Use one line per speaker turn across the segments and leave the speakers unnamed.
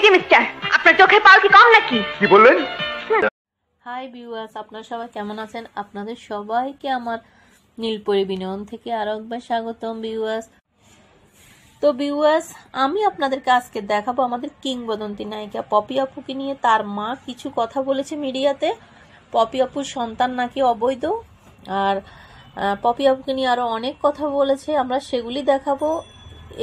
যে মিস্টার, আপনার চোখের পাল কি কম নাকি?
কি বললেন?
হাই ভিউয়ার্স, আপনারা সবাই কেমন আছেন? আপনাদের সবাইকে আমার নীলপরি বিনোদন থেকে আরো একবার স্বাগতম ভিউয়ার্স। তো ভিউয়ার্স, আমি আপনাদেরকে আজকে দেখাবো আমাদের কিংবদন্তি নায়িকা পপি আপুকে নিয়ে। তার মা কিছু কথা বলেছে মিডিয়াতে। পপি আপুর সন্তান নাকি অবৈধ, আর পপি আপুকে নিয়ে আরো অনেক কথা বলেছে, আমরা সেগুলি দেখাবো।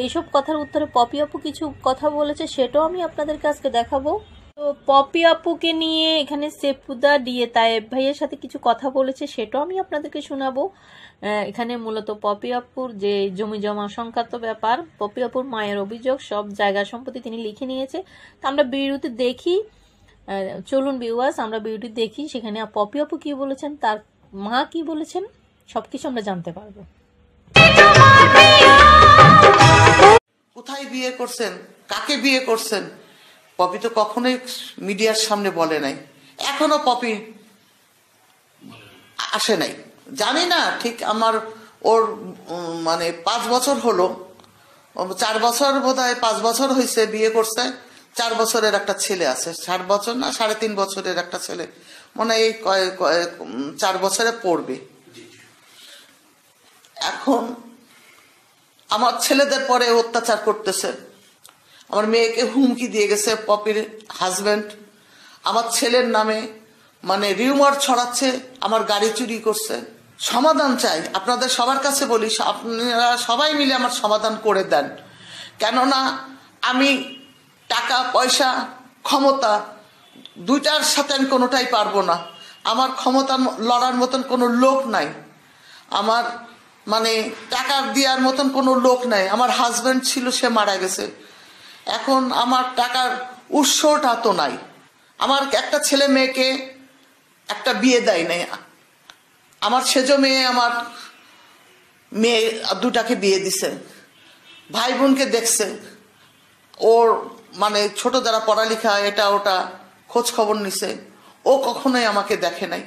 এইসব কথার উত্তরে পপি আপু কিছু কথা বলেছে, সেটাও আমি আপনাদেরকে আজকে দেখাবো। তো পপি আপুকে নিয়ে এখানে সেফুদা ডিএ তায়েব ভাইয়ের সাথে কিছু কথা বলেছে, সেটাও আমি আপনাদেরকে শোনাবো। এখানে মূলত পপি আপুর যে জমি জমা সংক্রান্ত ব্যাপার, পপি আপুর মায়ের অভিযোগ, সব জায়গা সম্পত্তি তিনি লিখে নিয়েছে। তো আমরা ভিডিওতে দেখি, চলুন ভিউয়ার্স আমরা ভিডিওটি দেখি। সেখানে পপি আপু কি বলেছেন, তার মা কি বলেছেন, সবকিছু আমরা জানতে পারবো।
কোথায় বিয়ে করছেন, কাকে বিয়ে করছেন, পপি তো কখনোই মিডিয়ার সামনে বলে নাই। এখনো পপি আসে নাই, জানি না ঠিক। আমার ওর মানে 5 বছর হলো, 4 বছর বোধহয়, 5 বছর হয়েছে বিয়ে করছে। 4 বছরের একটা ছেলে আছে, 4 বছর না 3.5 বছরের একটা ছেলে, মনে হয় এই 4 বছরে পড়বে। এখন আমার ছেলেদের পরে অত্যাচার করতেছে, আমার মেয়েকে হুমকি দিয়ে গেছে পপির হাজবেন্ড। আমার ছেলের নামে মানে রিউমার ছড়াচ্ছে, আমার গাড়ি চুরি করছে। সমাধান চাই, আপনাদের সবার কাছে বলি, আপনারা সবাই মিলে আমার সমাধান করে দেন। কেননা আমি টাকা পয়সা ক্ষমতা দুইটার সাথে আমি কোনোটাই পারবো না। আমার ক্ষমতা লড়ার মতন কোনো লোক নাই, আমার মানে টাকা দেওয়ার মতন কোনো লোক নাই। আমার হাজবেন্ড ছিল, সে মারা গেছে। এখন আমার টাকার উৎসটা তো নাই। আমার একটা ছেলে মেয়েকে একটা বিয়ে দেয় নাই। আমার সেজ মেয়ে, আমার মেয়ে দুটাকে বিয়ে দিছে, ভাই বোনকে দেখছে। ওর মানে ছোট যারা পড়ালেখা এটা ওটা খোঁজ খবর নিছে, ও কখনোই আমাকে দেখে নাই।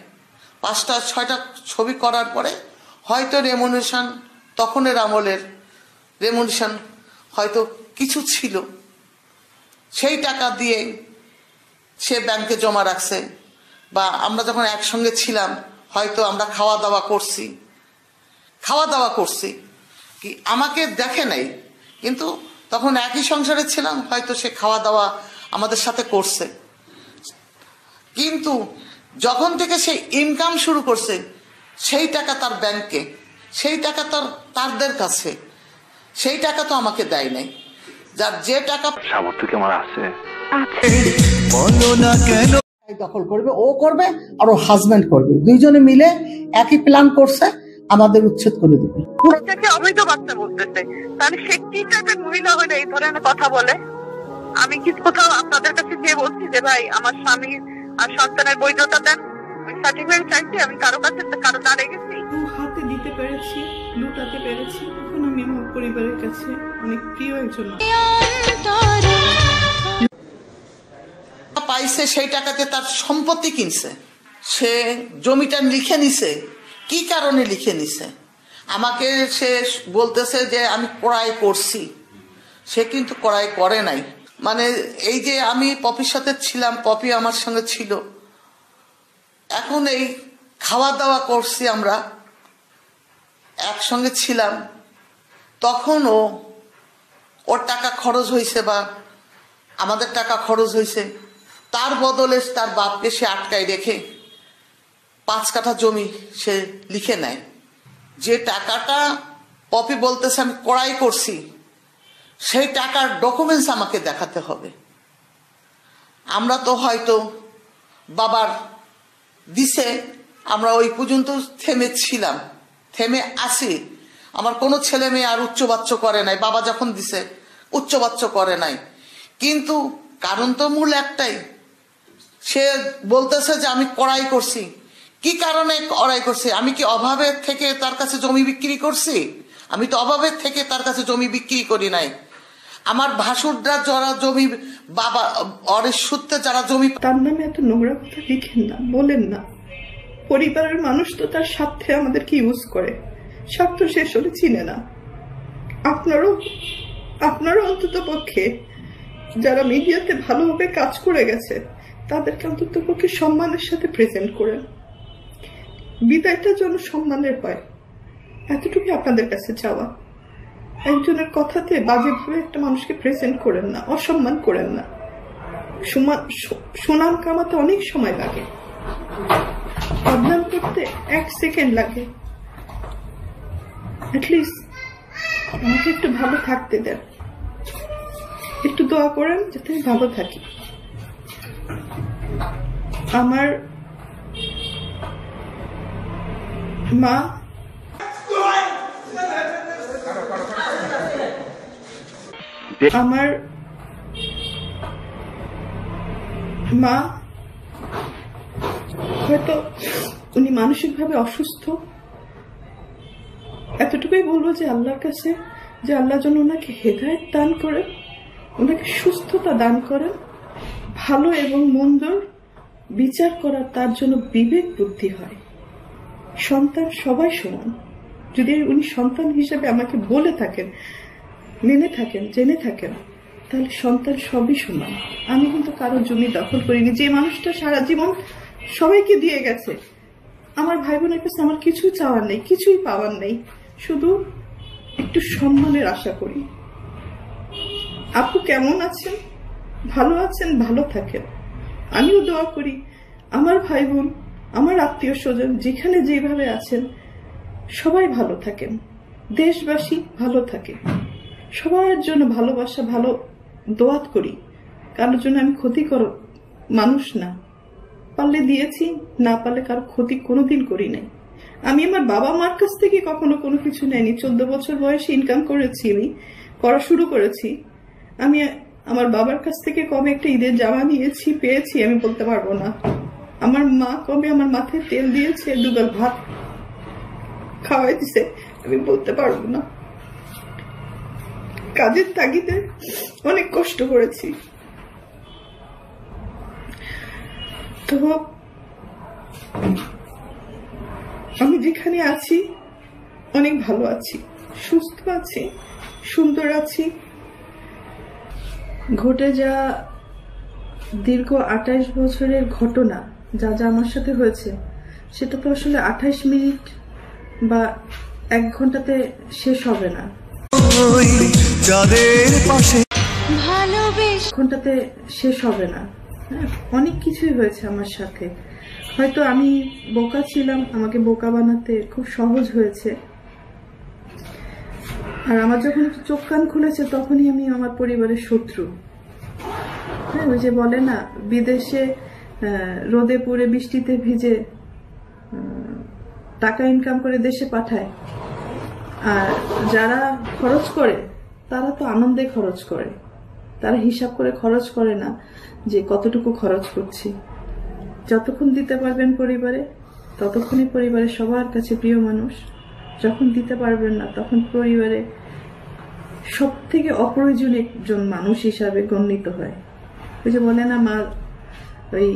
5টা 6টা ছবি করার পরে হয়তো রেমুনেশন, তখনের আমলের রেমুনেশন হয়তো কিছু ছিল, সেই টাকা দিয়ে সে ব্যাংকে জমা রাখছে। বা আমরা যখন একসঙ্গে ছিলাম হয়তো আমরা খাওয়া দাওয়া করছি, কি আমাকে দেখে নাই, কিন্তু তখন একই সংসারে ছিলাম, হয়তো সে খাওয়া দাওয়া আমাদের সাথে করছে। কিন্তু যখন থেকে সে ইনকাম শুরু করছে, সেই টাকা তার ব্যাংকে, সেই টাকা তাদের কাছে, সেই টাকা তো আমাকে দেয় নাই। যার যে টাকা
সামর্থ্য কেমন আছে
দখল করবে, ও করবে আর ও হাজবেন্ড করবে, দুইজনে মিলে একই প্ল্যান করছে আমাদের উচ্ছেদ করে দেবে।
অবৈধ বাচ্চা বলতেছে, তাহলে সে কি টাইপের মহিলা হলে এই ধরনের কথা বলে? আমি কি কোথাও আপনাদের কাছে গিয়ে বলছি যে ভাই আমার স্বামীর আর সন্তানের বৈধতা দেন? সার্টিফিকেট চাইছি, আমি কারো কাছে কারো দাঁড়িয়ে গেছি,
হাতে দিতে পেরেছি, লুটাতে পেরেছি। এখন আমি আমার পরিবারের কাছে অনেক প্রিয় একজন
পাইছে, সেই টাকাতে তার সম্পত্তি কিনছে, সে জমিটা লিখে নিছে। কি কারণে লিখে নিছে? আমাকে সে বলতেছে যে আমি ক্রয় করছি, সে কিন্তু ক্রয় করে নাই। মানে এই যে আমি পপির সাথে ছিলাম, পপি আমার সঙ্গে ছিল, এখন এই খাওয়া দাওয়া করছি, আমরা একসঙ্গে ছিলাম, তখন ওর টাকা খরচ হয়েছে বা আমাদের টাকা খরচ হয়েছে, তার বদলে তার বাপকে সে আটকায় রেখে 5 কাঠা জমি সে লিখে নেয়। যে টাকাটা পপি বলতেছে আমি ক্রয় করছি, সেই টাকার ডকুমেন্টস আমাকে দেখাতে হবে। আমরা তো হয়তো বাবার দিছে, আমরা ওই পর্যন্ত থেমে আসি। আমার কোনো ছেলে মেয়ে আর উচ্চবাচ্য করে নাই, বাবা যখন দিছে উচ্চবাচ্য করে নাই। কিন্তু কারণ তো মূল একটাই, সে বলতেছে যে আমি ক্রয় করছি। কি কারণে ক্রয় করছি? আমি কি অভাবের থেকে তার কাছে জমি বিক্রি করছি? আমি তো অভাবের থেকে তার কাছে জমি বিক্রি করি নাই। আমার ভাসুররা যারা জমি, বাবা অরের সূত্রে যারা জমি,
তার নামে এত নোংরা কথা লিখেন না, বলেন না। পরিবারের মানুষ তো তার স্বার্থে আমাদেরকে ইউজ করে, স্বার্থ শেষ হলে চিনে না। আপনারও অন্তত পক্ষে যারা মিডিয়াতে ভালোভাবে কাজ করে গেছে তাদেরকে অন্তত পক্ষে সম্মানের সাথে প্রেজেন্ট করেন, বিদায়টা যেন সম্মানের হয়। এতটুকু আপনাদের কাছে চাওয়া। একজনের কথাতে বাজেভাবে একটা মানুষকে প্রেজেন্ট করেন না, অসম্মান করেন না। সুনাম কামাতে অনেক সময় লাগে, বদনাম করতে 1 সেকেন্ড লাগে। অ্যাটলিস্ট আমাকে একটু ভালো থাকতে দেন, একটু দোয়া করেন যাতে আমি ভালো থাকি। আমার মা হয়তো উনি মানসিকভাবে অসুস্থ। এতটুকুই বলবো যে আল্লাহর কাছে যে আল্লাহ যেন ওনাকে হেদায়েত দান করেন, ওনাকে সুস্থতা দান করেন, ভালো এবং মন্দর বিচার করার তার জন্য বিবেক বুদ্ধি হয়। সন্তান সবাই সমান। যদি উনি সন্তান হিসেবে আমাকে বলে থাকেন, মেনে থাকেন, জেনে থাকেন, তাহলে সন্তান সবই সমান। আমি কিন্তু কারো জমি দখল করিনি। যে মানুষটা সারা জীবন সবাইকে দিয়ে গেছে, আমার ভাই বোনের কাছে আমার কিছু চাওয়ার নেই, কিছুই পাওয়ার নেই, শুধু একটু সম্মানের আশা করি। আপু কেমন আছেন? ভালো আছেন? ভালো থাকেন। আমিও দোয়া করি আমার ভাই বোন, আমার আত্মীয় স্বজন যেখানে যেভাবে আছেন সবাই ভালো থাকেন, দেশবাসী ভালো থাকে। সবার জন্য ভালোবাসা, ভালো দোয়া করি। কারোর জন্য আমি ক্ষতিকর মানুষ না। পারলে দিয়েছি, না পারলে কারো ক্ষতি কোনোদিন করি নাই। আমি আমার বাবা মার কাছ থেকে কখনো কোনো কিছু নেয়নি। 14 বছর বয়সে ইনকাম করেছি, আমি করা শুরু করেছি। আমি আমার বাবার কাছ থেকে কবে একটা ঈদের জামা নিয়েছি, পেয়েছি আমি বলতে পারবো না। আমার মা কবে আমার মাথায় তেল দিয়েছে, দুবেলা ভাত খাওয়াই দিছে আমি বলতে পারবো না। কাজের তাগিদে অনেক কষ্ট করেছি। তো আমি যেখানে আছি অনেক ভালো আছি, সুস্থ আছি, সুন্দর আছি। ঘটে যা দীর্ঘ 28 বছরের ঘটনা, যা যা আমার সাথে হয়েছে, সেটা তো আসলে 28 মিনিট বা 1 ঘন্টাতে শেষ হবে না। ঘন্টাতে শেষ হবে না। অনেক কিছুই হয়েছে আমার সাথে। হয়তো আমি বোকা ছিলাম, আমাকে বোকা বানাতে খুব সহজ হয়েছে। আর আমার যখন একটু চোখ কান খুলেছে তখনই আমি আমার পরিবারের শত্রু। হ্যাঁ, ওই যে বলে না, বিদেশে রোদে পুড়ে বৃষ্টিতে ভিজে টাকা ইনকাম করে দেশে পাঠায়, আর যারা খরচ করে তারা তো আনন্দে খরচ করে, তারা হিসাব করে খরচ করে না যে কতটুকু খরচ করছি। যতক্ষণ দিতে পারবেন পরিবারে, ততক্ষণই পরিবারের সবার কাছে প্রিয় মানুষ। যখন দিতে পারবেন না, তখন পরিবারে সব থেকে অপ্রয়োজনীয় একজন মানুষ হিসাবে গণ্যিত হয়। ওই যে বলে না, মা ওই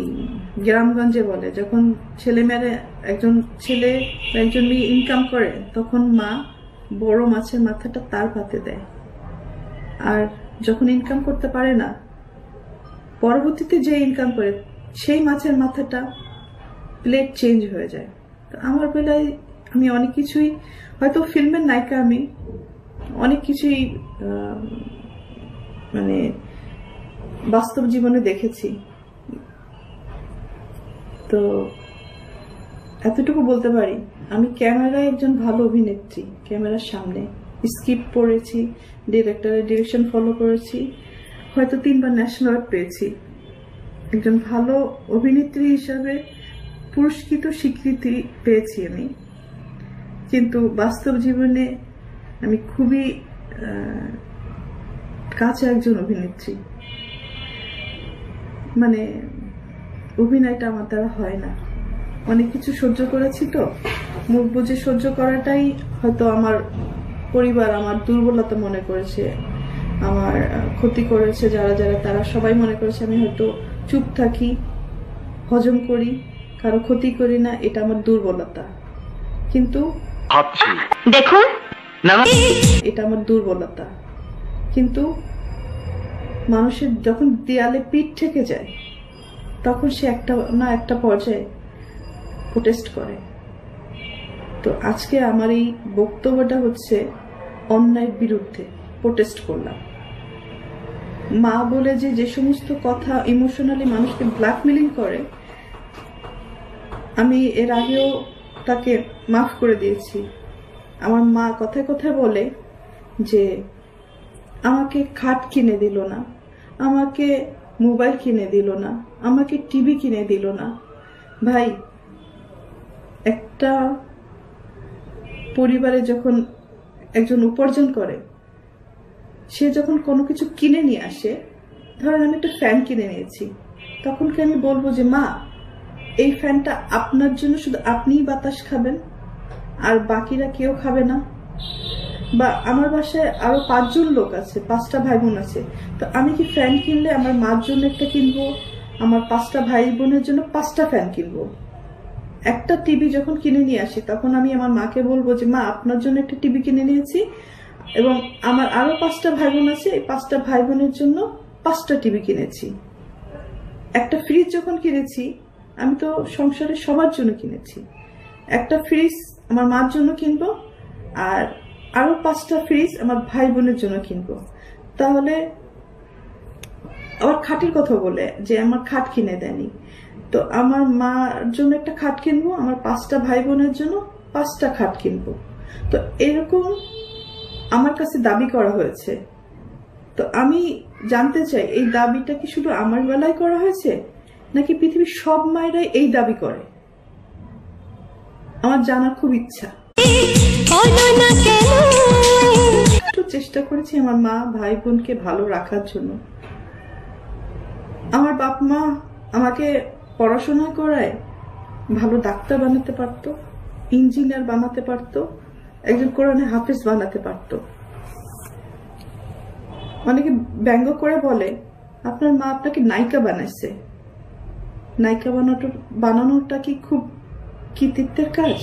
গ্রামগঞ্জে বলে, যখন ছেলেমেয়েরা, একজন ছেলে একজন মেয়ে ইনকাম করে, তখন মা বড় মাছের মাথাটা তার পাতে দেয়। আর যখন ইনকাম করতে পারে না, পরবর্তীতে যে ইনকাম করে সেই মাছের মাথাটা প্লেট চেঞ্জ হয়ে যায়। তো আমার বেলায় আমি অনেক কিছুই, হয়তো ফিল্মের নায়িকা, আমি অনেক কিছুই মানে বাস্তব জীবনে দেখেছি। তো এতটুকু বলতে পারি, আমি ক্যামেরায় একজন ভালো অভিনেত্রী। ক্যামেরার সামনে স্ক্রিপ্ট পড়েছি, ডিরেক্টরের ডিরেকশন ফলো করেছি, হয়তো 3বার ন্যাশনাল অ্যাওয়ার্ড পেয়েছি। একজন ভালো অভিনেত্রী হিসাবে পুরস্কৃত স্বীকৃতি পেয়েছি আমি। কিন্তু বাস্তব জীবনে আমি খুবই কাছে একজন অভিনেত্রী। মানে অভিনয়টা আমার দ্বারা হয় না। অনেক কিছু সহ্য করেছি, তো মুখ বুঝে সহ্য করাটাই হয়তো আমার পরিবার আমার দুর্বলতা মনে করেছে, আমার ক্ষতি করেছে যারা যারা, তারা সবাই মনে করেছে আমি হয়তো চুপ থাকি, হজম করি, কারো ক্ষতি করি না, এটা আমার দুর্বলতা। কিন্তু
দেখুন,
এটা আমার দুর্বলতা। কিন্তু মানুষের যখন দেয়ালে পিঠ ঠেকে যায় তখন সে একটা না একটা পর্যায়ে প্রোটেস্ট করে। তো আজকে আমার এই বক্তব্যটা হচ্ছে অন্যায়ের বিরুদ্ধে প্রোটেস্ট করলাম। মা বলে যে সমস্ত কথা ইমোশনালি মানুষকে ব্ল্যাকমেলিং করে, আমি এর আগেও তাকে মাফ করে দিয়েছি। আমার মা কথায় কথায় বলে যে আমাকে খাট কিনে দিল না, আমাকে মোবাইল কিনে দিল না, আমাকে টিভি কিনে দিল না। ভাই, একটা পরিবারে যখন একজন উপার্জন করে, সে যখন কোনো কিছু কিনে নিয়ে আসে, ধরেন আমি একটা ফ্যান কিনে নিয়েছি, তখন কি আমি বলবো যে মা এই ফ্যানটা আপনার জন্য শুধু আপনিই বাতাস খাবেন আর বাকিরা কেউ খাবে না? বা আমার বাসায় আরো 5 জন লোক আছে, 5টা ভাই বোন আছে, তো আমি কি ফ্যান কিনলে আমার মার জন্য একটা কিনবো, আমার 5টা ভাই বোনের জন্য 5টা ফ্যান কিনবো? একটা টিভি যখন কিনে নিয়ে আসি তখন আমি আমার মাকে বলবো যে মা আপনার জন্য একটা টিভি কিনে নিয়েছি এবং আমার আরো 5টা ভাই বোন আছে, এই 5টা ভাই বোনের জন্য 5টা টিভি কিনেছি। একটা ফ্রিজ যখন কিনেছি আমি তো সংসারে সবার জন্য কিনেছি, একটা ফ্রিজ আমার মার জন্য কিনবো আর আরো 5টা ফ্রিজ আমার ভাই বোনের জন্য কিনবো। তাহলে আবার খাটের কথা বলে যে আমার খাট কিনে দেয়নি, তো আমার মার জন্য একটা খাট কিনবো, আমার 5টা ভাই বোনের জন্য 5টা খাট কিনবো। তো এরকম আমার কাছে দাবি করা হয়েছে। তো আমি জানতে চাই এই দাবিটা কি শুধু আমার বেলায় করা হয়েছে নাকি পৃথিবীর সব মায়েরাই এই দাবি করে? আমার জানার খুব ইচ্ছা। একটু চেষ্টা করেছি আমার মা ভাই বোনকে ভালো রাখার জন্য। আমার বাপ মা আমাকে পড়াশোনা করায় ভালো ডাক্তার বানাতে পারতো, ইঞ্জিনিয়ার বানাতে পারতো, একজন কোরআনে হাফেজ বানাতে পারতো। অনেকে ব্যঙ্গ করে বলে আপনার মা আপনাকে নায়িকা বানাইছে। নায়িকা বানানোটা কি খুব কৃতিত্বের কাজ?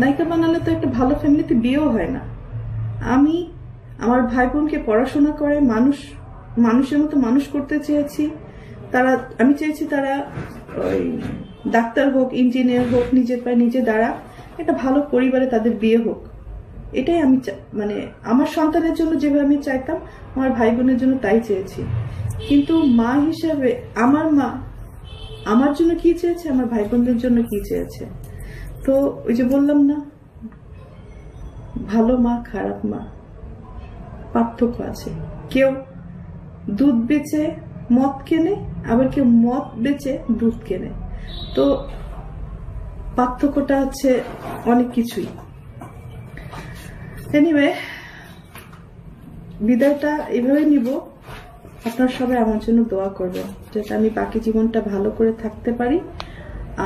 নায়িকা বানালে তো একটা ভালো ফ্যামিলিতে বিয়েও হয় না। আমি আমার ভাই বোনকে পড়াশোনা করে মানুষের মতো মানুষ করতে চেয়েছি। আমি চেয়েছি তারা ওই ডাক্তার হোক, ইঞ্জিনিয়ার হোক, নিজের পায়ে নিজে দাঁড়া, একটা ভালো পরিবারে তাদের বিয়ে হোক। এটাই আমি মানে আমার সন্তানের জন্য যেভাবে আমি চাইতাম আমার ভাই বোনের জন্য তাই চেয়েছি। কিন্তু মা হিসাবে আমার মা আমার জন্য কি চেয়েছে, আমার ভাই বোনদের জন্য কি চেয়েছে। তো ওই যে বললাম না, ভালো মা খারাপ মা পার্থক্য আছে। কেউ দুধ বেচে মদ কেনে, আবার কেউ মদ বেচে দুধ কেনে। তো পার্থক্যটা হচ্ছে অনেক কিছুই। এনিওয়ে, বিদায়টা এভাবে নিব। আপনারা সবাই আমার জন্য দোয়া করবেন যাতে আমি বাকি জীবনটা ভালো করে থাকতে পারি।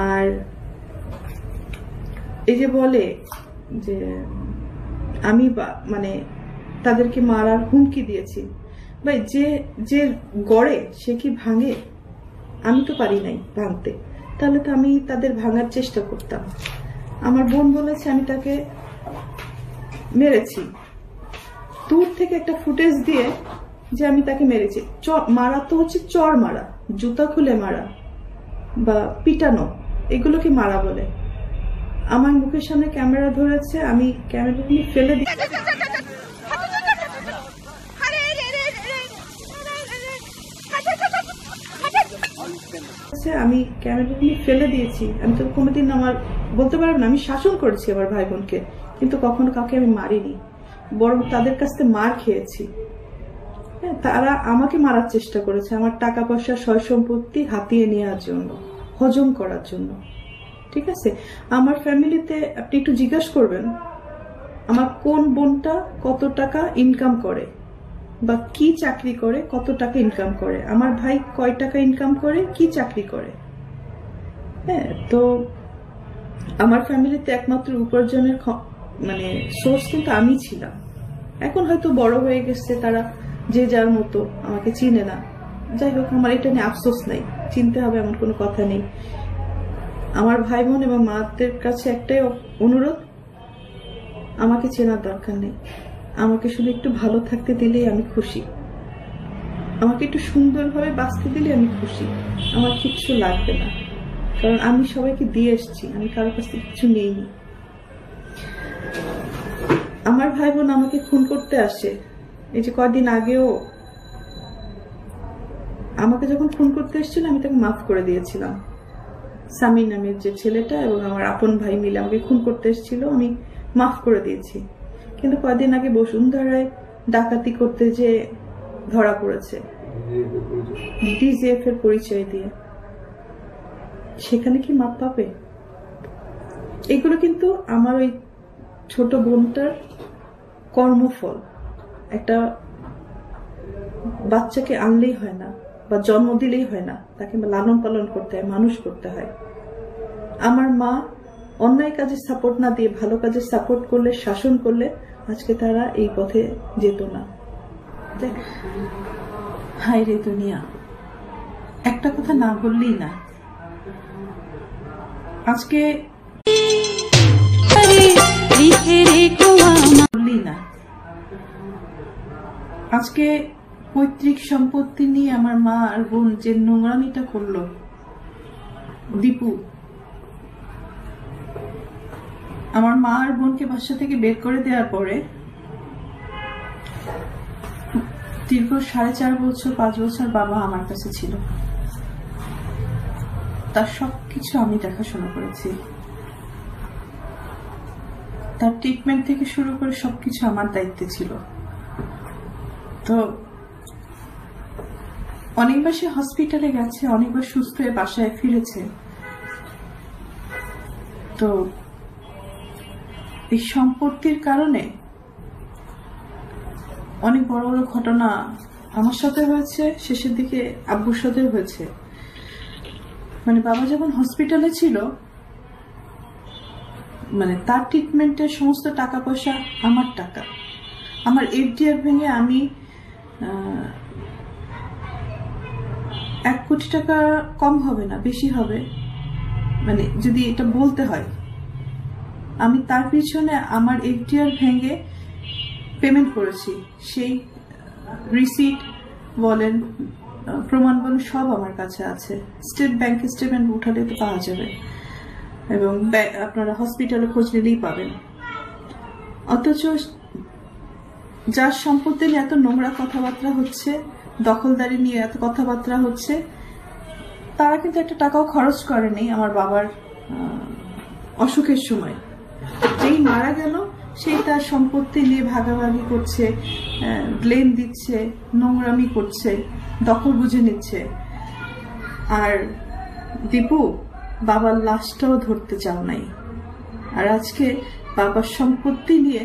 আর এই যে বলে যে আমি মানে তাদেরকে মারার হুমকি দিয়েছি, ভাই যে গড়ে সে কি ভাঙে? আমি তো পারি নাই ভাঙতে, তাহলে তো আমি তাদের ভাঙার চেষ্টা করতাম। আমার বোন বলেছে আমি তাকে মেরেছি, দূর থেকে একটা ফুটেজ দিয়ে যে আমি তাকে মেরেছি। মারা তো হচ্ছে চর মারা, জুতা খুলে মারা বা পিটানো, এগুলোকে মারা বলে। আমার মুখের সামনে ক্যামেরা ধরেছে, আমি ক্যামেরা নিয়ে ফেলে দিচ্ছি, আমি ক্যামেরা নিয়ে ফেলে দিয়েছি। আমি তো কোনোদিন আমার বলতে পারবো না আমি শাসন করেছি আমার ভাই বোনকে, কিন্তু কখনো কাউকে আমি মারিনি, বরং তাদের কাছ থেকে মার খেয়েছি। তারা আমাকে মারার চেষ্টা করেছে আমার টাকা পয়সা সয় সম্পত্তি হাতিয়ে নেওয়ার জন্য, হজম করার জন্য। ঠিক আছে, আমার ফ্যামিলিতে আপনি একটু জিজ্ঞাসা করবেন আমার কোন বোনটা কত টাকা ইনকাম করে বা কি চাকরি করে, কত টাকা ইনকাম করে, আমার ভাই কয় টাকা ইনকাম করে, কি চাকরি করে। হ্যাঁ, তো আমার ফ্যামিলিতে একমাত্র উপার্জনের মানে সোর্স কিন্তু আমি ছিলাম। এখন হয়তো বড় হয়ে গেছে, তারা যে যার মতো, আমাকে চিনে না। যাই হোক, আমার এটা নিয়ে আফসোস নাই, চিনতে হবে এমন কোনো কথা নেই। আমার ভাই বোন এবং মাদের কাছে একটাই অনুরোধ, আমাকে চেনার দরকার নেই, আমাকে শুধু একটু ভালো থাকতে দিলেই আমি খুশি। আমাকে একটু সুন্দরভাবে বাঁচতে দিলে আমি খুশি, আমার কিচ্ছু লাগবে না, কারণ আমি সবাইকে দিয়ে এসছি, আমি কারোর কাছ থেকে কিছু নেইনি। আমার ভাই বোন আমাকে খুন করতে আসে, এই যে কদিন আগেও আমাকে যখন খুন করতে এসেছিল আমি তাকে মাফ করে দিয়েছিলাম। সামি নামের যে ছেলেটা এবং আমার আপন ভাই মিলে আমাকে খুন করতে এসেছিল, আমি মাফ করে দিয়েছি। কিন্তু কদিন আগে বসুন্ধরায় ডাকাতি করতে যে ধরা পড়েছে ডিজিএফ এর পরিচয় দিয়ে, সেখানে কি মাপ পাবে? এগুলো কিন্তু আমার ওই ছোট বোনটার কর্মফল। একটা বাচ্চাকে আনলেই হয় না বা জন্ম দিলেই হয় না, তাকে লালন পালন করতে হয়, মানুষ করতে হয়। আমার মা অন্যায় কাজে সাপোর্ট না দিয়ে ভালো কাজে সাপোর্ট করলে, শাসন করলে আজকে তারা এই পথে যেত না। হায় রে দুনিয়া, একটা কথা না বললেই না। আজকে আজকে পৈতৃক সম্পত্তি নিয়ে আমার মা আর বোন যে নোংরামিটা করলো, দীপু আমার মা আর বোনকে বাসা থেকে বের করে দেওয়ার পরে দীর্ঘ 4.5 বছর 5 বছর বাবা আমার কাছে ছিল, তার সবকিছু আমি দেখাশোনা করেছি। তার ট্রিটমেন্ট থেকে শুরু করে সবকিছু আমার দায়িত্বে ছিল। তো অনেকবার সে হসপিটালে গেছে, অনেকবার সুস্থ হয়ে বাসায় ফিরেছে। তো এই সম্পত্তির কারণে অনেক বড় বড় ঘটনা আমার সাথে হয়েছে, শেষের দিকে আব্বুর সাথে হয়েছে। মানে বাবা যখন হসপিটালে ছিল, মানে তার ট্রিটমেন্টের সমস্ত টাকা পয়সা আমার টাকা। আমার এফডিআর ভেঙে আমি 1 কোটি টাকা কম হবে না, বেশি হবে, মানে যদি এটা বলতে হয়। আমি তার পিছনে আমার এফডিআর ভেঙে পেমেন্ট করেছি, সেই রিসিট বলেন, প্রমাণ বলেন, সব আমার কাছে আছে। স্টেট ব্যাংকের স্টেটমেন্ট উঠালে তো পাওয়া যাবে, এবং আপনারা হসপিটালে খোঁজ নিলেই পাবেন। অথচ যার সম্পত্তি নিয়ে এত নোংরা কথাবার্তা হচ্ছে, দখলদারি নিয়ে এত কথাবার্তা হচ্ছে, তারা কিন্তু একটা টাকাও খরচ করেনি আমার বাবার অসুখের সময়। যেই মারা গেল সেই তার সম্পত্তি নিয়ে ভাগাভাগি করছে, ব্লেম দিচ্ছে, নোংরামি করছে, দখল বুঝে নিচ্ছে। আর দীপু বাবার লাশটাও ধরতে চাও নাই। আর আজকে বাবার সম্পত্তি নিয়ে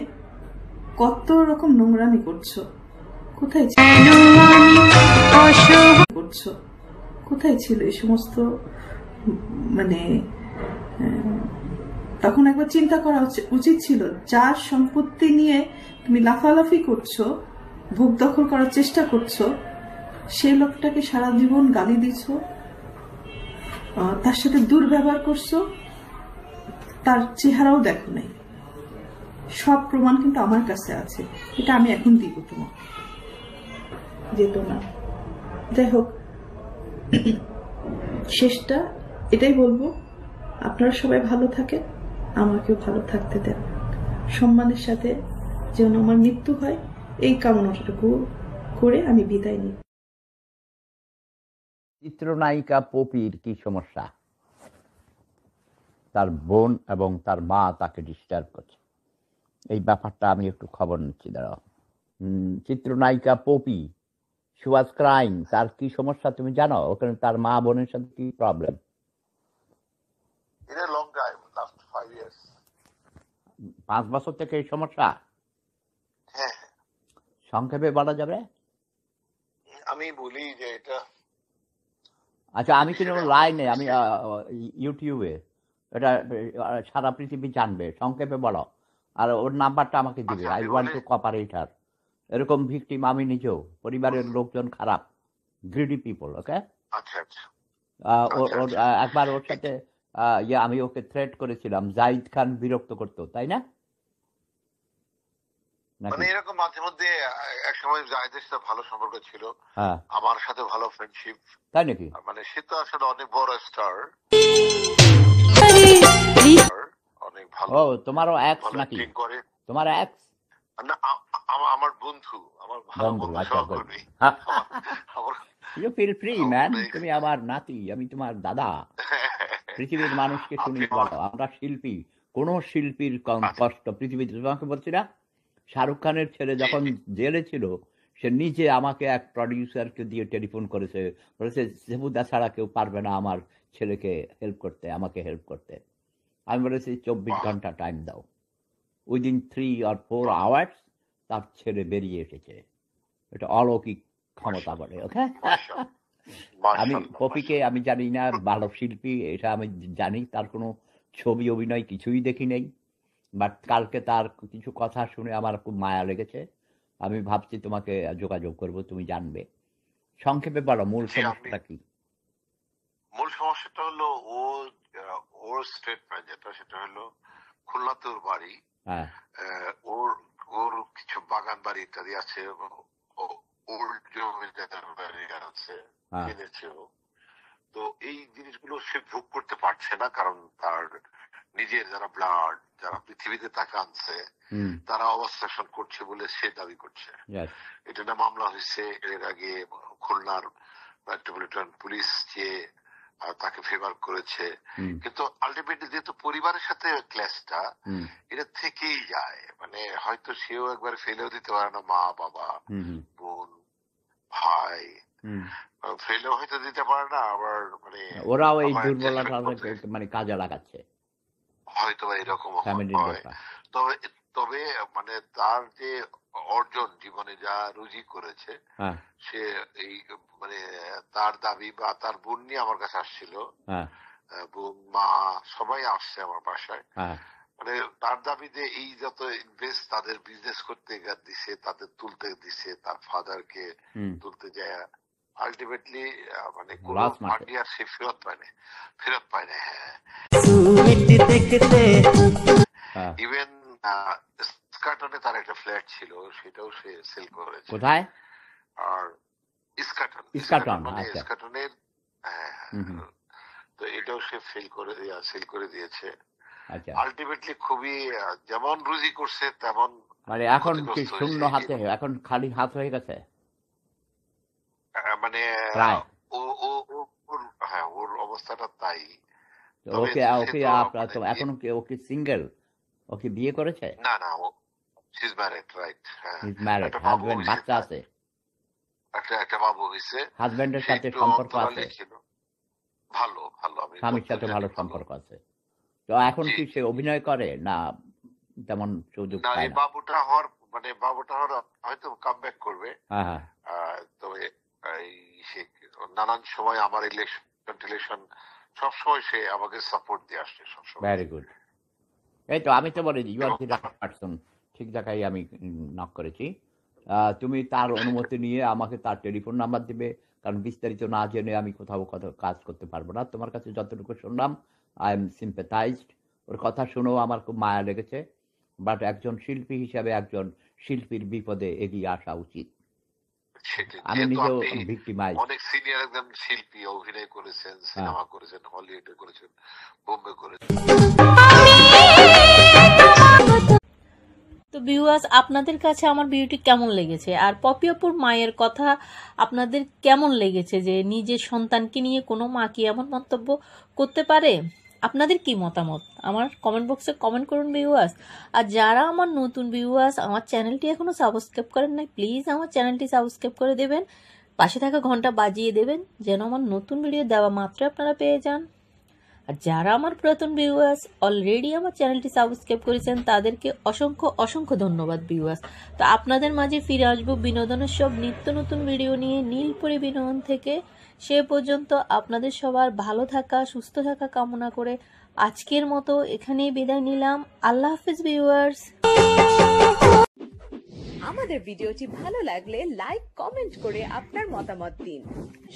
কত রকম নোংরামি করছো, কোথায় করছো, কোথায় ছিল এই সমস্ত? মানে তখন একবার চিন্তা করা উচিত ছিল, যার সম্পত্তি নিয়ে তুমি লাফালাফি করছো, ভোগ দখল করার চেষ্টা করছো, সেই লোকটাকে সারা জীবন গালি দিচ্ছ, তার সাথে দুর্ব্যবহার করছো, তার চেহারাও দেখো নাই। সব প্রমাণ কিন্তু আমার কাছে আছে, এটা আমি এখন দিব তোমার, যেত না। যাই হোক, শেষটা এটাই বলবো, আপনারা সবাই ভালো থাকেন, আমাকেও ভালো থাকতে দেন, সম্মানের সাথে যেন আমার মৃত্যু হয় এই কামনাটুকু করে আমি বিদায় নিই।
চিত্রনায়িকা পপির কি সমস্যা? তার বোন এবং তার মা তাকে ডিস্টার্ব করছে, এই ব্যাপারটা আমি একটু খবর নিচ্ছি, দাঁড়াও। চিত্রনায়িকা পপি, শি ওয়াজ ক্রাইং, তার কি সমস্যা তুমি জানো? ওখানে তার মা বোনের সাথে কি problem?
In a long time, last 5 years.
5 বছর থেকে এই সমস্যা?
হ্যাঁ,
সংক্ষেপে বলা যাবে?
আমি বলি যে এটা,
আচ্ছা, আমি কিন্তু লাইনে, আমি ইউটিউবে, এটা সারা পৃথিবী জানবে, সংক্ষেপে বলো। আর ওর নাম্বারটা আমাকে দিবে, আই ওয়ান্ট টু কোঅপারেট হার। এরকম ভিকটিম আমি নিজেও, পরিবারের লোকজন খারাপ, গ্রিডি পিপল, ওকে?
আচ্ছা আচ্ছা,
একবার ওর সাথে আমি ওকে থ্রেট করেছিলাম, জাহিদ খান বিরক্ত করতো, তাই না?
মানে
নাকি?
এরকম মাঝে মধ্যে এক সময় জাহিদের সাথে ভালো সম্পর্ক ছিল,
হ্যাঁ,
আমার সাথে ভালো ফ্রেন্ডশিপ।
তাই নাকি?
মানে সে তো আসলে অনেক বড় স্টার, অনেক ভালো
ও, তোমারও এক্স
ভালো
নাকি?
অ্যাক্টিং করে।
তোমার এক্স
না, আমার বন্ধু, আমার ভালো
বন্ধু?
বন্ধু,
আচ্ছা,
সহকর্মী। আমার
ইউ ফিল ফ্রি ম্যান,
অনেক-
তুমি আমার নাতি, আমি তোমার দাদা। পৃথিবীর মানুষকে শুনি
আপনি
বলো, আমরা শিল্পী, কোন শিল্পীর
আচ্ছা।
কষ্ট পৃথিবীতে, তোমাকে বলছি না, শাহরুখ খানের ছেলে যখন জেলে ছিল, সে নিজে আমাকে এক প্রডিউসারকে দিয়ে টেলিফোন করেছে, বলেছে সেবুদা ছাড়া কেউ পারবে না আমার ছেলেকে হেল্প করতে, আমাকে হেল্প করতে। আমি বলেছি 24 ঘন্টা টাইম দাও। উইদিন 3 or 4 hours তার ছেলে বেরিয়ে এসেছে। এটা অলৌকিক ক্ষমতা বলে। ওকে, আমি পপিকে আমি জানি না ভালো শিল্পী, এটা আমি জানি, তার কোনো ছবি অভিনয় কিছুই দেখি নেই, বাট কালকে তার কিছু কথা শুনে আমার খুব মায়া লেগেছে। আমি ভাবছি তোমাকে যোগাযোগ করব, তুমি জানবে। সংক্ষেপে বলো মূল
জি,
সমস্যাটা কি?
মূল সমস্যাটা হলো ওর স্টেটমেন্ট যেটা, সেটা হলো খুলনাতে ওর বাড়ি,
হ্যাঁ,
ওর ওর কিছু বাগান বাড়ি ইত্যাদি আছে, ওর জমিদার বাড়ি আছে,
হ্যাঁ,
কিনেছে ও। তো এই জিনিসগুলো সে ভোগ করতে পারছে না, কারণ তার নিজের যারা ব্লাড, যারা পৃথিবীতে তাকে আনছে,
হুম,
তারা অবস্ট্রাকশন করছে বলে সে দাবি করছে।
yes,
এটা না মামলা হয়েছে এর আগে, খুলনার মেট্রোপলিটন পুলিশ যে তাকে ফেভার করেছে,
হুম,
কিন্তু আলটিমেটলি যেহেতু পরিবারের সাথে ক্লাসটা
হুম,
এটা থেকেই যায়, মানে হয়তো সেও একবার ফেলেও দিতে পারে না, মা বাবা
হুম, হুম,
বোন ভাই
হুম।
ফেলেও হয়তো দিতে পারে না, আবার মানে
ওরাও এই
আবার
দুর্বলতা
adjustment করতে
মানে কাজে লাগাচ্ছে,
হয়তো বা এরকম
ফ্যামিলির
হয়।
লোকরা।
তবে তবে মানে তার যে অর্জন জীবনে যা রুজি করেছে,
হ্যাঁ,
সে এই মানে তার দাবি বা তার বোন নিয়ে আমার কাছে আসছিল,
হ্যাঁ,
বোন মা সবাই আসছে আমার বাসায়।
হ্যাঁ,
মানে তার দাবি যে এই যত ইনভেস্ট তাদের বিজনেস করতে দিছে, তাদের তুলতে দিছে, তার ফাদারকে
হুম,
তুলতে যায়, আলটিমেটলি মানে কোন
লস মাঠে।
ফান্ডি আর সে ফেরত পায় না, ফেরত পায় না। হ্যাঁ,
হ্যাঁ।
ইভেন স্কাটনে তার একটা ফ্ল্যাট ছিল, সেটাও সে সেল করেছে।
কোথায়?
আর ইস্কাটন,
ইস্কাটন,
মানে
আচ্ছা।
ইস্কাটনের, হ্যাঁ,
হুম, হুম,
তো এটাও সে সেল করে দিয়েছে।
আচ্ছা।
আলটিমেটলি খুবই যেমন রুজি করছে তেমন
মানে এখন কি
ক্ষতিগ্রস্ত
শূন্য
হয়েছে।
হাতে, এখন খালি হাত হয়ে গেছে
মানে
প্রায়?
ও ও ও- ওর হ্যাঁ, ওর অবস্থাটা তাই।
তো
তবে
ওকে
সে
ওকে
তো
আপনার তো
মানে
এখন কি ওকে সিঙ্গেল? ওকে বিয়ে করেছে?
না না, ও ইজ ম্যারিড, রাইট? হ্যাঁ,
ইজ ম্যারিড,
একটা বাবু
হাজবেন্ড,
হয়েছে
বাচ্চা
তার,
আছে?
একটা বাবু হয়েছে।
হাজবেন্ডের
সে
সাথে
একটু
সম্পর্ক
অন্তরালে
আছে?
ছিল। ভালো ভালো, আমি
স্বামীর সাথে
যতদূর
ভালো
জানি
সম্পর্ক আছে? তো এখন
জি
কি সে অভিনয় করে না তেমন সুযোগ
না,
পায়
এই
না?
বাবুটা হওয়ার হয়তো কামব্যাক করবে।
হ্যাঁ, হ্যাঁ,
তবে এই সে নানান সময় আমার ইলেকশন সবসময় সে আমাকে সাপোর্ট দিয়ে আসছে সবসময়।
Very good. এই তো আমি তো বলি you are the right person, ঠিক জায়গায় আমি নক করেছি। তুমি তার অনুমতি নিয়ে আমাকে তার টেলিফোন নাম্বার দিবে, কারণ বিস্তারিত না জেনে আমি কোথাও কাজ করতে পারবো না। তোমার কাছে যতটুকু শুনলাম, আই এম সিম্প্যাথাইজড। ওর কথা শুনেও আমার খুব মায়া লেগেছে, বাট একজন শিল্পী হিসাবে একজন শিল্পীর বিপদে এগিয়ে আসা উচিত। আমি
যেহেতু
নিজেও
আপনি
ভিক্টিমাইজ।
অনেক সিনিয়র একজন শিল্পী, অভিনয় করেছেন, সিনেমা করেছেন, হলিউডে করেছেন, বোম্বে করেছেন।
তো ভিউয়ার্স, আপনাদের কাছে আমার ভিডিওটি কেমন লেগেছে, আর পপি আপুর মায়ের কথা আপনাদের কেমন লেগেছে, যে নিজের সন্তানকে নিয়ে কোনো মা কি এমন মন্তব্য করতে পারে? আপনাদের কি মতামত আমার কমেন্ট বক্সে কমেন্ট করুন ভিউয়ার্স। আর যারা আমার নতুন ভিউয়ার্স, আমার চ্যানেলটি এখনো সাবস্ক্রাইব করেন নাই, প্লিজ আমার চ্যানেলটি সাবস্ক্রাইব করে দেবেন, পাশে থাকা ঘন্টা বাজিয়ে দেবেন, যেন আমার নতুন ভিডিও দেওয়া মাত্র আপনারা পেয়ে যান। আর যারা আমার পুরাতন ভিউয়ার্স অলরেডি আমার চ্যানেলটি সাবস্ক্রাইব করেছেন, তাদেরকে অসংখ্য অসংখ্য ধন্যবাদ ভিউয়ার্স। তো আপনাদের মাঝে ফিরে আসবো বিনোদনের সব নিত্য নতুন ভিডিও নিয়ে নীলপরি বিনোদন থেকে। সে পর্যন্ত আপনাদের সবার ভালো থাকা, সুস্থ থাকা কামনা করে আজকের মতো এখানেই বিদায় নিলাম। আল্লাহ হাফেজ ভিউয়ার্স।
আমাদের ভিডিওটি ভালো লাগলে লাইক কমেন্ট করে আপনার মতামত দিন।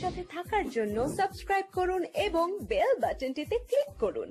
সাথে থাকার জন্য সাবস্ক্রাইব করুন এবং বেল বাটনটিতে ক্লিক করুন।